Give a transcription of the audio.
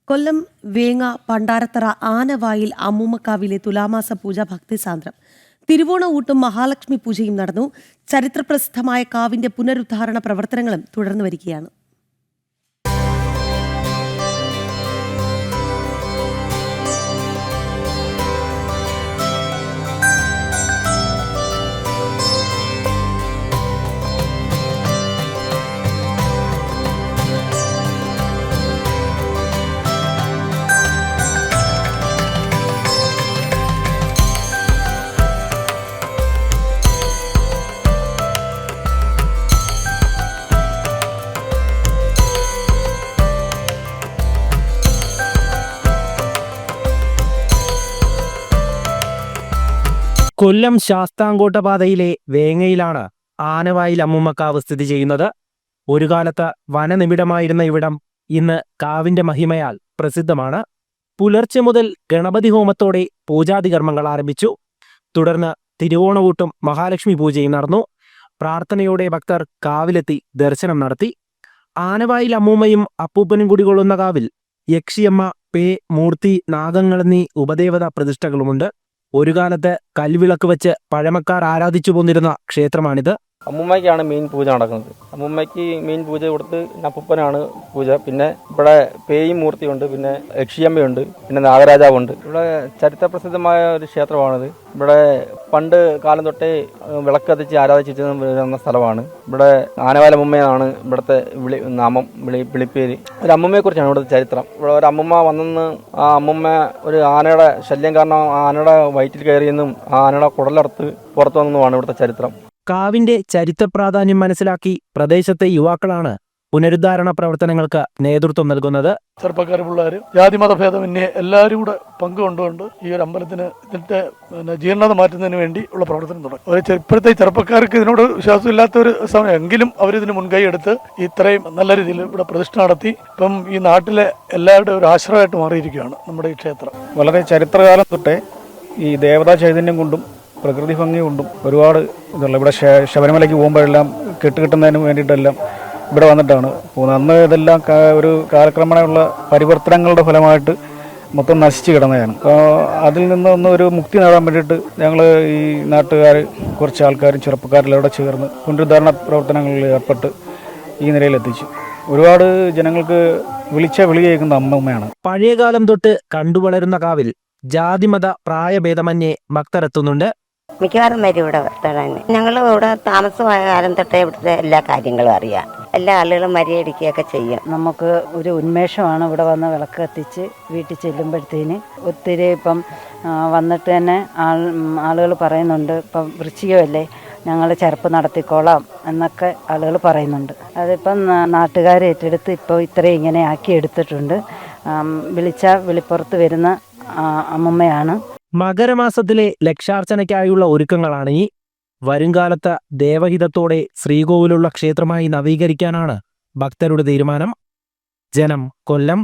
കൊല്ലം വേങ്ങ പണ്ടാരത്തറ ആനവായിൽ അമ്മൂമ്മക്കാവിലെ തുലാമാസ പൂജ ഭക്തിസാന്ദ്രം. തിരുവോണ ഊട്ടും മഹാലക്ഷ്മി പൂജയും നടന്നു. ചരിത്രപ്രസിദ്ധമായ കാവിന്റെ പുനരുദ്ധാരണ പ്രവർത്തനങ്ങളും തുടർന്നു വരികയാണ്. കൊല്ലം ശാസ്താംകോട്ട പാതയിലെ വേങ്ങയിലാണ് ആനവായിൽ അമ്മൂമ്മക്കാവ് സ്ഥിതി ചെയ്യുന്നത്. ഒരു കാലത്ത് വനനിബിഡമായിരുന്ന ഇവിടം ഇന്ന് കാവിന്റെ മഹിമയാൽ പ്രസിദ്ധമാണ്. പുലർച്ചെ മുതൽ ഗണപതി ഹോമത്തോടെ പൂജാതി കർമ്മങ്ങൾ ആരംഭിച്ചു. തുടർന്ന് തിരുവോണവൂട്ടും മഹാലക്ഷ്മി പൂജയും നടന്നു. പ്രാർത്ഥനയോടെ ഭക്തർ കാവിലെത്തി ദർശനം നടത്തി. ആനവായിൽ അമ്മൂമ്മയും അപ്പൂപ്പനും കുടികൊള്ളുന്ന കാവിൽ യക്ഷിയമ്മ, പേ, മൂർത്തി, നാഗങ്ങളെന്നീ ഉപദേവത പ്രതിഷ്ഠകളുമുണ്ട്. ഒരു കാലത്ത് കൽവിളക്ക് വെച്ച് പഴമക്കാർ ആരാധിച്ചു പോന്നിരുന്ന ക്ഷേത്രമാണിത്. അമ്മൂമ്മയ്ക്കാണ് മെയിൻ പൂജ നടക്കുന്നത്. അമ്മൂമ്മയ്ക്ക് മെയിൻ പൂജ കൊടുത്ത് അപ്പൂപ്പനാണ് പൂജ. പിന്നെ ഇവിടെ പേയും മൂർത്തിയുണ്ട്, പിന്നെ യക്ഷിയമ്മയുണ്ട്, പിന്നെ നാഗരാജാവുണ്ട്. ഇവിടെ ചരിത്രപ്രസിദ്ധമായ ഒരു ക്ഷേത്രമാണിത്. ഇവിടെ പണ്ട് കാലം തൊട്ടേ വിളക്ക് കത്തിച്ച് ആരാധിച്ചിരുന്ന സ്ഥലമാണ്. ഇവിടെ ആനവായിൽ അമ്മൂമ്മയാണ് ഇവിടുത്തെ നാമം, വിളിപ്പേര്. ഒരു അമ്മൂമ്മയെക്കുറിച്ചാണ് ഇവിടുത്തെ ചരിത്രം. ഇവിടെ ഒരു അമ്മൂമ്മ വന്നെന്ന്, ആ അമ്മൂമ്മ ഒരു ആനയുടെ ശല്യം കാരണം ആനയുടെ വയറ്റിൽ കയറിയെന്നും ആ ആനയുടെ കുടലറുത്ത് പുറത്തു വന്നെന്നുമാണ് ഇവിടുത്തെ ചരിത്രം. കാവിന്റെ ചരിത്ര പ്രാധാന്യം മനസ്സിലാക്കി പ്രദേശത്തെ യുവാക്കളാണ് പുനരുദ്ധാരണ പ്രവർത്തനങ്ങൾക്ക് നേതൃത്വം നൽകുന്നത്. ചെറുപ്പക്കാർ, പിള്ളേർ, ജാതിമത ഭേദമന്യേ എല്ലാവരും കൂടെ പങ്കുകൊണ്ടുകൊണ്ട് ഈ ഒരു അമ്പലത്തിന് ഇതിന്റെ ജീർണത മാറ്റുന്നതിന് വേണ്ടി ഉള്ള പ്രവർത്തനം തുടങ്ങി. ഇപ്പോഴത്തെ ചെറുപ്പക്കാർക്ക് ഇതിനോട് വിശ്വാസമില്ലാത്ത ഒരു സമയം എങ്കിലും അവരിതിന് മുൻകൈ എടുത്ത് ഇത്രയും നല്ല രീതിയിൽ ഇവിടെ പ്രതിഷ്ഠ നടത്തി ഇപ്പം ഈ നാട്ടിലെ എല്ലാവരുടെ ഒരു ആശ്രയമായിട്ട് മാറിയിരിക്കുകയാണ് നമ്മുടെ ഈ ക്ഷേത്രം. വളരെ ചരിത്രകാലം തൊട്ടേ ഈ ദേവതാ ചൈതന്യം കൊണ്ടും പ്രകൃതി ഭംഗി കൊണ്ടും ഒരുപാട് ഇതുള്ള ഇവിടെ ശബരിമലയ്ക്ക് പോകുമ്പോഴെല്ലാം കെട്ടുകിട്ടുന്നതിന് വേണ്ടിയിട്ടെല്ലാം ഇവിടെ വന്നിട്ടാണ് പോകുന്നത്. അന്ന് ഇതെല്ലാം ഒരു കാലക്രമേണയുള്ള പരിവർത്തനങ്ങളുടെ ഫലമായിട്ട് മൊത്തം നശിച്ചു കിടന്നതാണ്. അപ്പോൾ അതിൽ നിന്ന് ഒരു മുക്തി നേടാൻ വേണ്ടിയിട്ട് ഞങ്ങൾ ഈ നാട്ടുകാർ, കുറച്ച് ആൾക്കാരും ചെറുപ്പക്കാരെല്ലാം ഇവിടെ ചേർന്ന് പുനരുദ്ധാരണ പ്രവർത്തനങ്ങളിൽ ഏർപ്പെട്ട് ഈ നിലയിലെത്തിച്ചു. ഒരുപാട് ജനങ്ങൾക്ക് വിളിച്ച വിളി കേൾക്കുന്ന അമ്മമ്മയാണ്. പഴയകാലം തൊട്ട് കണ്ടുവളരുന്ന കാവിൽ ജാതിമത പ്രായഭേദമന്യേ ഭക്തരെത്തുന്നുണ്ട്. മിക്കവാറും വരും ഇവിടെ തൊഴാൻ. ഞങ്ങൾ ഇവിടെ താമസമായ കാലം തൊട്ടേ ഇവിടുത്തെ എല്ലാ കാര്യങ്ങളും അറിയാം. എല്ലാ ആളുകളും മരിയടിക്കുകയൊക്കെ ചെയ്യും. നമുക്ക് ഒരു ഉന്മേഷമാണ് ഇവിടെ വന്ന് വിളക്ക് കത്തിച്ച് വീട്ടിൽ ചെല്ലുമ്പോഴത്തേന്. ഒത്തിരി ഇപ്പം വന്നിട്ട് തന്നെ ആളുകൾ പറയുന്നുണ്ട്, ഇപ്പം വൃശ്ചികമല്ലേ, ഞങ്ങൾ ചെറുപ്പ് നടത്തിക്കോളാം എന്നൊക്കെ ആളുകൾ പറയുന്നുണ്ട്. അതിപ്പം നാട്ടുകാർ ഏറ്റെടുത്ത് ഇപ്പോൾ ഇത്രയും ഇങ്ങനെ ആക്കി എടുത്തിട്ടുണ്ട്. വിളിച്ചാൽ വിളിപ്പുറത്ത് വരുന്ന അമ്മമ്മയാണ്. മകരമാസത്തിലെ ലക്ഷാർച്ചനയ്ക്കായുള്ള ഒരുക്കങ്ങളാണ് ഈ. വരുംകാലത്ത് ദേവഹിതത്തോടെ ശ്രീകോവിലുള്ള ക്ഷേത്രമായി നവീകരിക്കാനാണ് ഭക്തരുടെ തീരുമാനം. ജനം, കൊല്ലം.